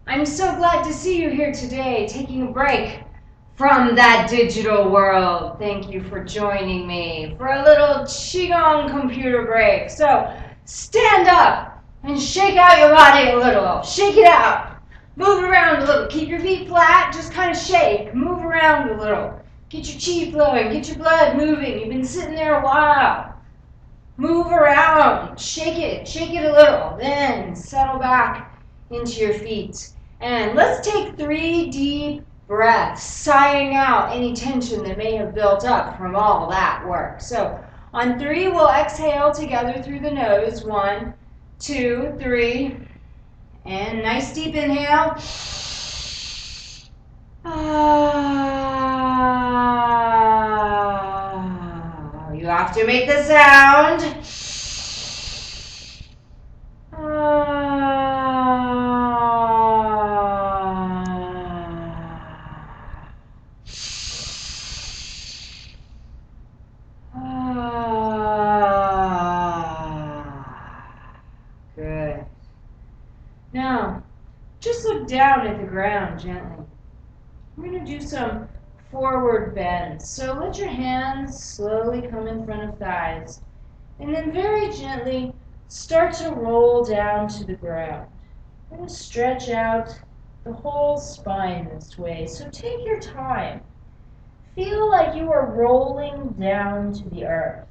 I'm so glad to see you here today, taking a break from that digital world. Thank you for joining me for a little QiGong computer break. So stand up and shake out your body a little. Shake it out. Move around a little. Keep your feet flat. Just kind of shake. Move around a little. Get your chi flowing. Get your blood moving. You've been sitting there a while. Move around. Shake it a little. Then settle back into your feet. And let's take 3 deep breaths, sighing out any tension that may have built up from all that work. So on 3, we'll exhale together through the nose. 1, 2, 3. And nice deep inhale. You have to make the sound. Good. Now, just look down at the ground gently. We're going to do some forward bends. So let your hands slowly come in front of thighs. And then very gently start to roll down to the ground. We're going to stretch out the whole spine this way. So take your time. Feel like you are rolling down to the earth.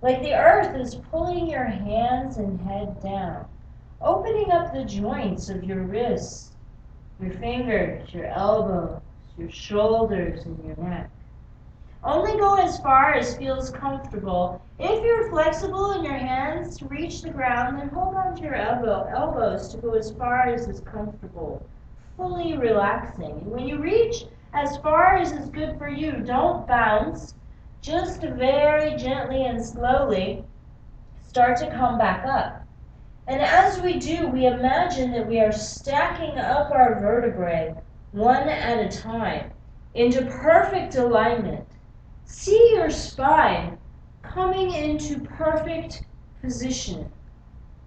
Like the earth is pulling your hands and head down. Opening up the joints of your wrists, your fingers, your elbows, your shoulders, and your neck. Only go as far as feels comfortable. If you're flexible in your hands to reach the ground, then hold on to your elbows to go as far as is comfortable, fully relaxing. And when you reach as far as is good for you, don't bounce. Just very gently and slowly start to come back up. And as we do, we imagine that we are stacking up our vertebrae one at a time into perfect alignment. See your spine coming into perfect position.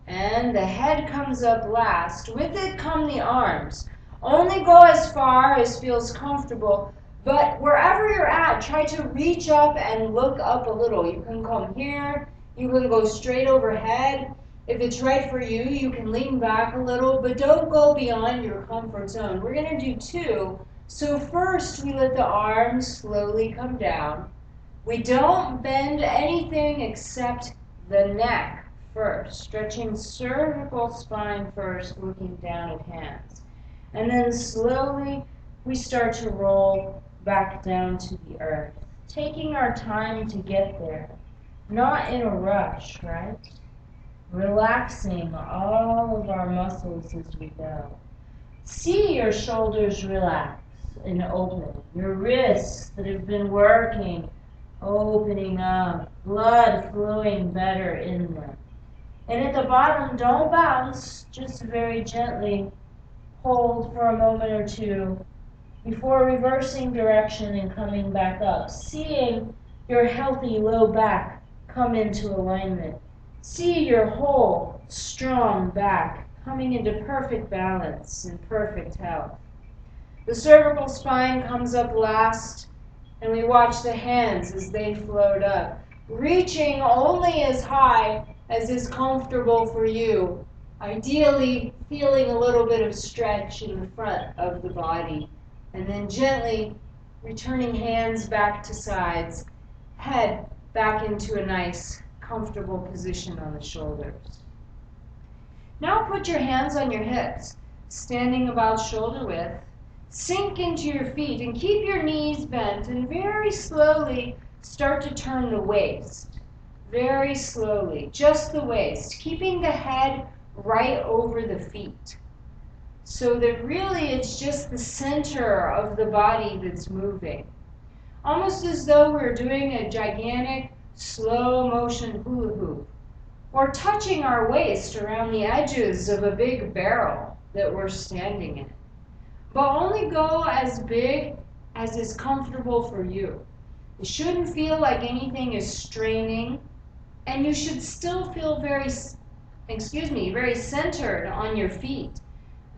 And the head comes up last. With it come the arms. Only go as far as feels comfortable, but wherever you're at, try to reach up and look up a little. You can come here, you can go straight overhead. If it's right for you, you can lean back a little, but don't go beyond your comfort zone. We're going to do 2. So first, we let the arms slowly come down. We don't bend anything except the neck first, stretching cervical spine first, looking down at hands. And then slowly, we start to roll back down to the earth, taking our time to get there, not in a rush, right? Relaxing all of our muscles as we go. See your shoulders relax and open. Your wrists that have been working, opening up, blood flowing better in them. And at the bottom, don't bounce, just very gently hold for a moment or 2 before reversing direction and coming back up. Seeing your healthy low back come into alignment. See your whole, strong back coming into perfect balance and perfect health. The cervical spine comes up last, and we watch the hands as they float up, reaching only as high as is comfortable for you, ideally feeling a little bit of stretch in the front of the body, and then gently returning hands back to sides, head back into a nice comfortable position on the shoulders. Now put your hands on your hips, standing about shoulder width. Sink into your feet and keep your knees bent, and very slowly start to turn the waist. Very slowly, just the waist, keeping the head right over the feet. So that really it's just the center of the body that's moving. Almost as though we're doing a gigantic slow motion hula hoop, or touching our waist around the edges of a big barrel that we're standing in. But only go as big as is comfortable for you. It shouldn't feel like anything is straining, and you should still feel very centered on your feet.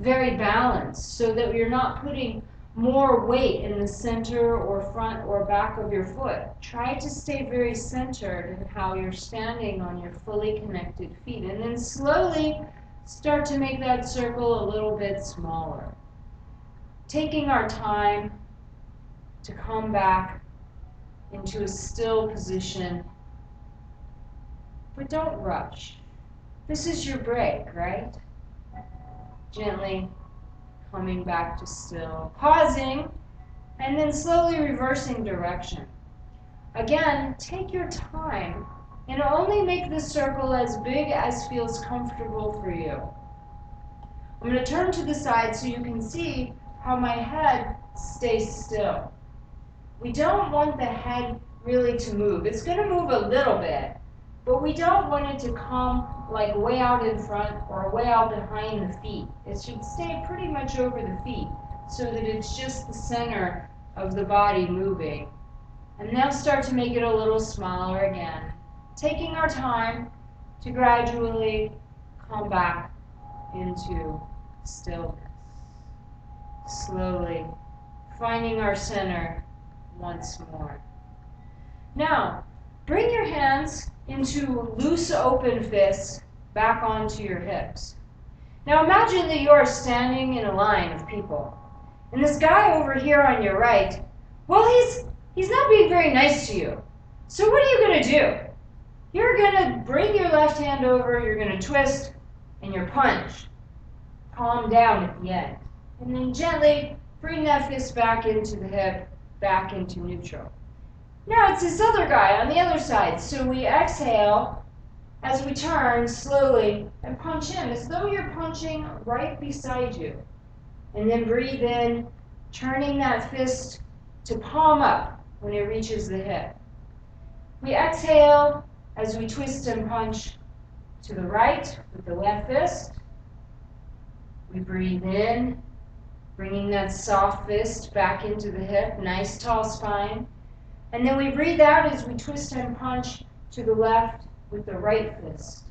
very balanced so that you're not putting more weight in the center or front or back of your foot. Try to stay very centered in how you're standing on your fully connected feet. And then slowly start to make that circle a little bit smaller. Taking our time to come back into a still position, but don't rush. This is your break, right? Gently coming back to still, pausing, and then slowly reversing direction. Again, take your time and only make the circle as big as feels comfortable for you. I'm going to turn to the side so you can see how my head stays still. We don't want the head really to move. It's going to move a little bit, but we don't want it to come like way out in front or way out behind the feet. It should stay pretty much over the feet so that it's just the center of the body moving. And now start to make it a little smaller again, taking our time to gradually come back into stillness. Slowly finding our center once more. Now, bring your hands into loose open fists back onto your hips. Now imagine that you are standing in a line of people. And this guy over here on your right, well, he's not being very nice to you. So what are you going to do? You're going to bring your left hand over, you're going to twist, and you're punch. Palm down at the end. And then gently bring that fist back into the hip, back into neutral. Now it's this other guy on the other side. So we exhale as we turn slowly and punch him as though you're punching right beside you. And then breathe in, turning that fist to palm up when it reaches the hip. We exhale as we twist and punch to the right with the left fist. We breathe in, bringing that soft fist back into the hip, nice tall spine. And then we breathe out as we twist and punch to the left with the right fist.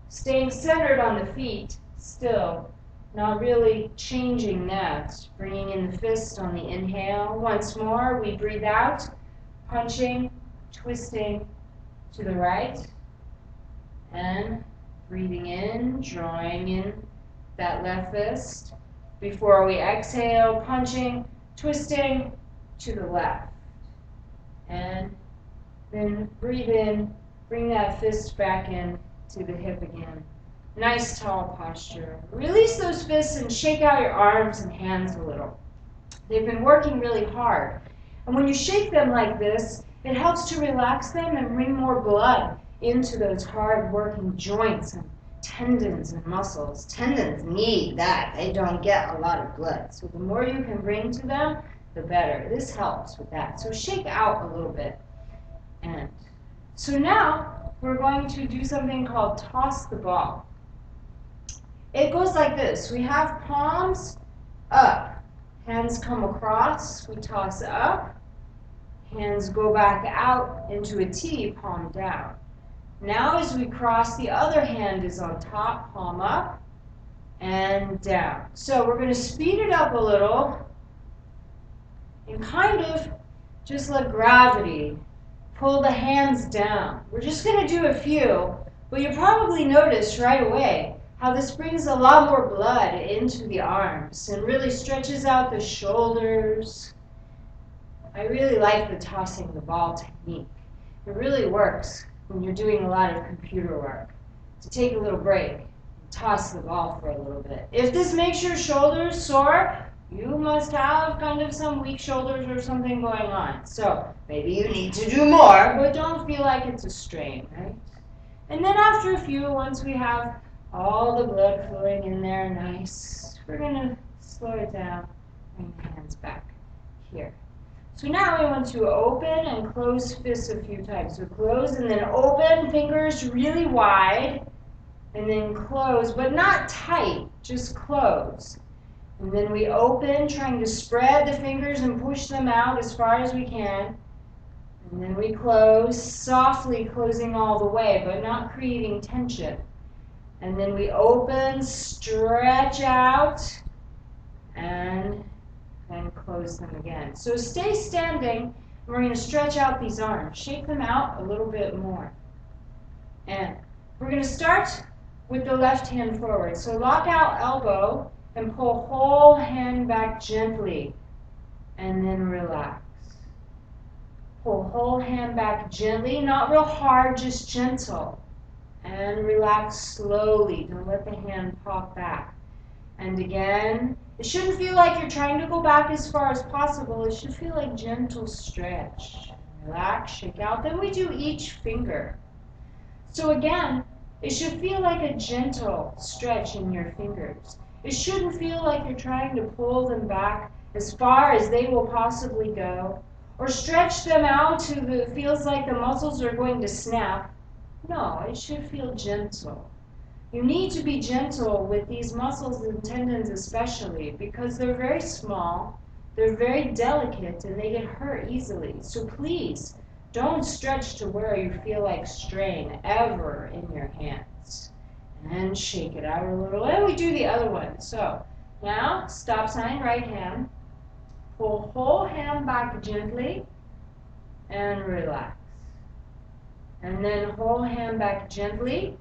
Staying centered on the feet, still, not really changing that. Bringing in the fist on the inhale. Once more, we breathe out, punching, twisting to the right. And breathing in, drawing in that left fist. Before we exhale, punching, twisting to the left. And then breathe in, bring that fist back in to the hip again. Nice tall posture. Release those fists and shake out your arms and hands a little. They've been working really hard. And when you shake them like this, it helps to relax them and bring more blood into those hard working joints and tendons and muscles. Tendons need that. They don't get a lot of blood. So the more you can bring to them, the better. This helps with that. So shake out a little bit. And so now we're going to do something called toss the ball. It goes like this. We have palms up. Hands come across. We toss up. Hands go back out into a T, palm down. Now as we cross, the other hand is on top, palm up and down. So we're going to speed it up a little and kind of just let gravity pull the hands down. We're just going to do a few, but you'll probably notice right away how this brings a lot more blood into the arms and really stretches out the shoulders. I really like the tossing the ball technique. It really works when you're doing a lot of computer work. To take a little break and toss the ball for a little bit. If this makes your shoulders sore, you must have kind of some weak shoulders or something going on. So maybe you need to do more, but don't feel like it's a strain, right? And then after a few, once we have all the blood flowing in there nice, we're going to slow it down, bring the hands back here. So now we want to open and close fists a few times. So close and then open, fingers really wide, and then close, but not tight, just close. And then we open, trying to spread the fingers and push them out as far as we can. And then we close, softly closing all the way, but not creating tension. And then we open, stretch out, and then close them again. So stay standing. We're going to stretch out these arms. Shake them out a little bit more. And we're going to start with the left hand forward. So lock out elbow and pull whole hand back gently. And then relax. Pull whole hand back gently, not real hard, just gentle. And relax slowly. Don't let the hand pop back. And again, it shouldn't feel like you're trying to go back as far as possible. It should feel like gentle stretch. Relax, shake out. Then we do each finger. So again, it should feel like a gentle stretch in your fingers. It shouldn't feel like you're trying to pull them back as far as they will possibly go, or stretch them out to it feels like the muscles are going to snap. No, it should feel gentle. You need to be gentle with these muscles and tendons especially because they're very small, they're very delicate, and they get hurt easily. So please, don't stretch to where you feel like strain ever in your hands. And shake it out a little. And we do the other one. So now, stop sign, right hand. Pull whole hand back gently and relax. And then whole hand back gently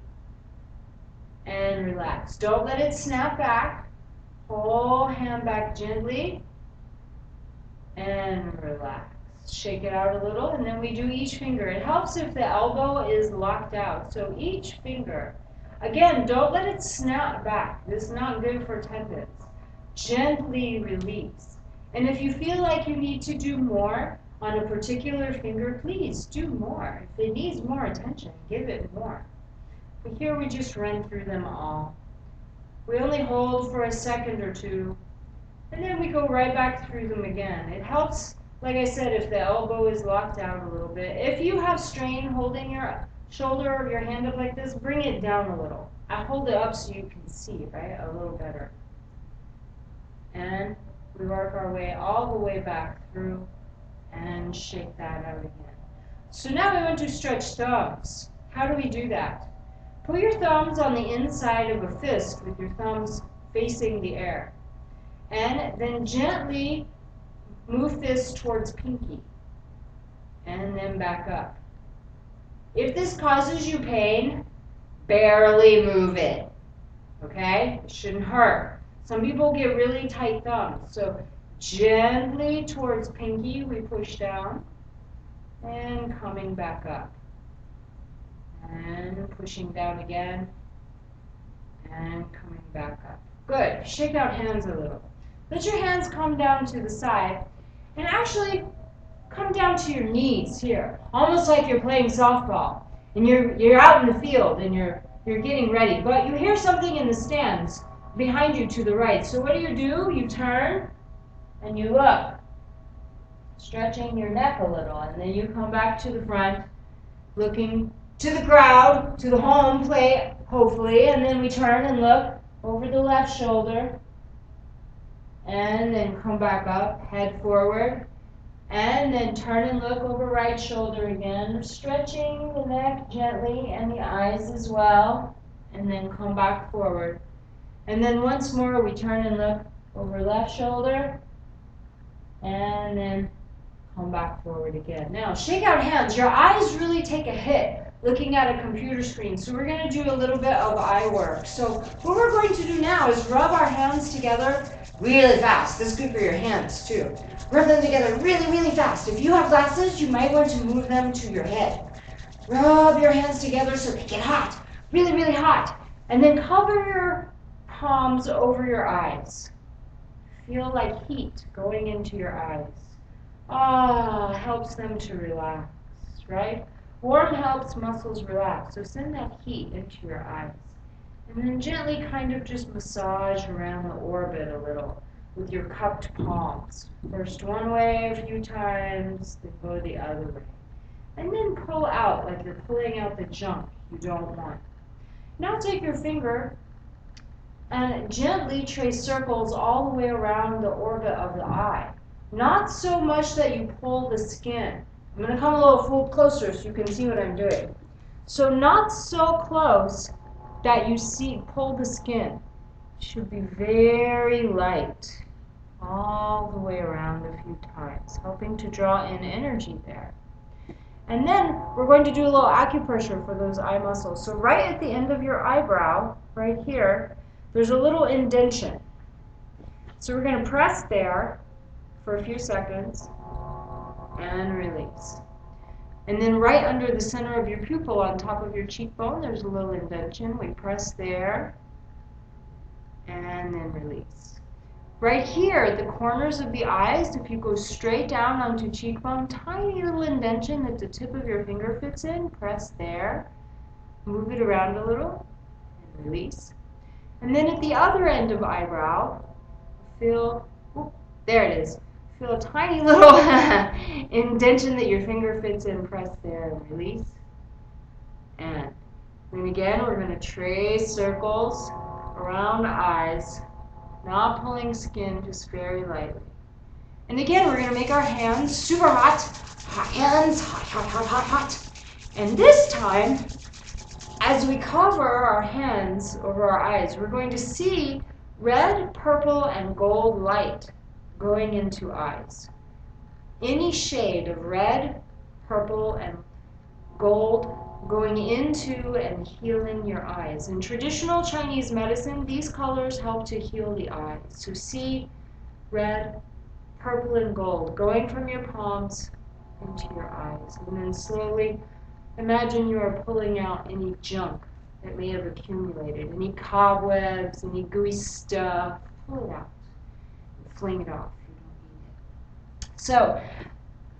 and relax. Don't let it snap back. Whole hand back gently and relax. Shake it out a little, and then we do each finger. It helps if the elbow is locked out. So each finger. Again, don't let it snap back. This is not good for tendons. Gently release. And if you feel like you need to do more on a particular finger, please do more. If it needs more attention, give it more. But here we just run through them all. We only hold for a second or two, and then we go right back through them again. It helps, like I said, if the elbow is locked out a little bit. If you have strain holding your shoulder or your hand up like this, bring it down a little. I hold it up so you can see, right, a little better. And we work our way all the way back through and shake that out again. So now we want to stretch thumbs. How do we do that? Put your thumbs on the inside of a fist with your thumbs facing the air. And then gently move fist towards pinky. And then back up. If this causes you pain, barely move it. Okay? It shouldn't hurt. Some people get really tight thumbs. So gently towards pinky, we push down. And coming back up. And pushing down again. And coming back up. Good. Shake out hands a little. Let your hands come down to the side. And actually, come down to your knees here. Almost like you're playing softball. And you're out in the field and you're getting ready. But you hear something in the stands behind you to the right. So what do? You turn and you look. Stretching your neck a little. And then you come back to the front, looking to the crowd, to the home plate, hopefully. And then we turn and look over the left shoulder. And then come back up, head forward. And then turn and look over right shoulder again, stretching the neck gently and the eyes as well. And then come back forward. And then once more we turn and look over left shoulder. And then come back forward again. Now shake out hands. Your eyes really take a hit looking at a computer screen. So we're going to do a little bit of eye work. So what we're going to do now is rub our hands together really fast. This is good for your hands too. Rub them together really, really fast. If you have glasses, you might want to move them to your head. Rub your hands together so they get hot. Really, really hot. And then cover your palms over your eyes. Feel like heat going into your eyes. Helps them to relax, right? Warm helps muscles relax. So send that heat into your eyes. And then gently kind of just massage around the orbit a little with your cupped palms. First one way a few times, then go the other way. And then pull out like you're pulling out the junk you don't want. Now take your finger and gently trace circles all the way around the orbit of the eye. Not so much that you pull the skin. I'm going to come a little closer so you can see what I'm doing. So not so close that you see pull the skin should be very light all the way around a few times, helping to draw in energy there. And then we're going to do a little acupressure for those eye muscles. So right at the end of your eyebrow, right here, there's a little indentation. So we're going to press there for a few seconds and release. And then right under the center of your pupil on top of your cheekbone, there's a little indentation. We press there and then release. Right here at the corners of the eyes, if you go straight down onto cheekbone, tiny little indentation that the tip of your finger fits in, press there, move it around a little, and release. And then at the other end of eyebrow, feel, there it is, feel a tiny little indentation that your finger fits in, press there, and release. And then again, we're going to trace circles around the eyes, not pulling skin, just very lightly. And again, we're going to make our hands super hot. Hot hands, hot, hot, hot, hot, hot. And this time, as we cover our hands over our eyes, we're going to see red, purple, and gold light going into eyes. Any shade of red, purple, and gold going into and healing your eyes. In traditional Chinese medicine, these colors help to heal the eyes. So see red, purple, and gold going from your palms into your eyes. And then slowly imagine you are pulling out any junk that may have accumulated, any cobwebs, any gooey stuff. Pull it out and fling it off. You don't need it. So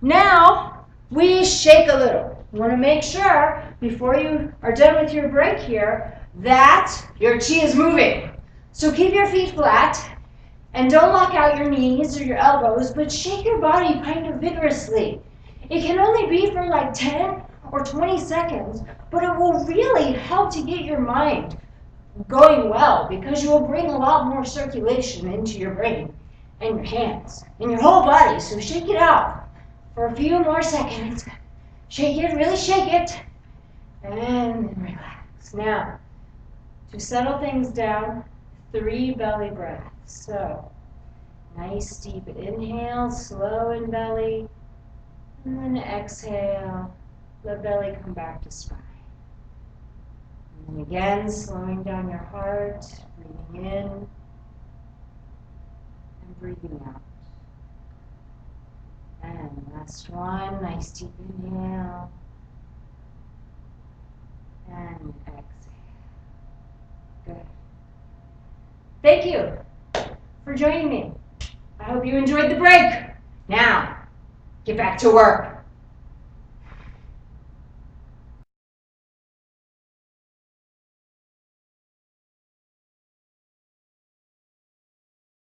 now we shake a little. You want to make sure before you are done with your break here that your chi is moving. So keep your feet flat and don't lock out your knees or your elbows, but shake your body kind of vigorously. It can only be for like 10 or 20 seconds, but it will really help to get your mind going well because you will bring a lot more circulation into your brain and your hands and your whole body. So shake it out for a few more seconds. Shake it, really shake it, and then relax. Now, to settle things down, 3 belly breaths. So, nice deep inhale, slow in belly, and then exhale, let belly come back to spine. And then again, slowing down your heart, breathing in and breathing out. And last one, nice deep inhale and exhale. Good. Thank you for joining me. I hope you enjoyed the break. Now, get back to work.